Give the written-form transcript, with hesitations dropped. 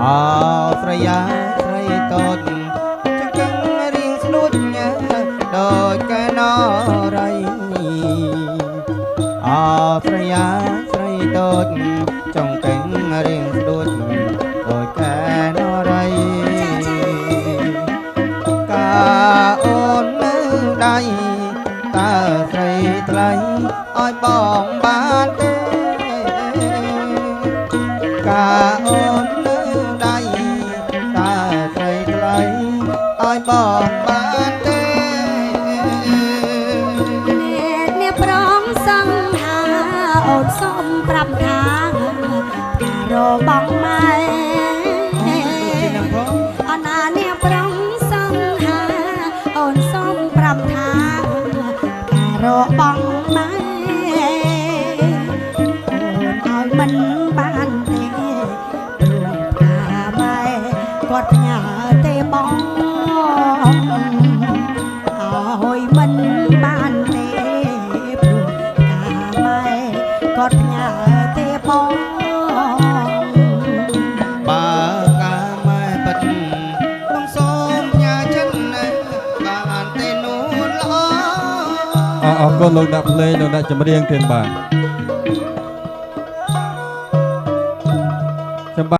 អស្រយាស្រីតូចចង្កឹងរៀងស្ដួចដូចកែណរៃអស្រយាស្រីតូចចង្កឹងរៀងស្ដួចដូចកែណរៃកាអូននៅដៃតើស្រីថ្លៃឲ្យបងបានទេកាអូននៅដៃតើស្រីថ្លៃឲ្យបងបានទេអ្នកប្រងសង្ហាអូនសុំប្រាប់ថាការរបងម៉ែអណាអ្នកប្រងសង្ហាអូនសុំប្រាប់ថាការរបងម៉ែអូនឲ្យមិនបានទេព្រោះថាម៉ែគាត់ផ្ញើទេបងឲ្យមិនបានទេព្រោះកាម៉ែគាត់ផ្ញើទេបងបើកាម៉ែពិតបងសូមផ្ញើចិនបានទេនួនល្អអរគុណលោកដាក់ភ្លេងលោកដាក់ចម្រៀងទៀតបាទ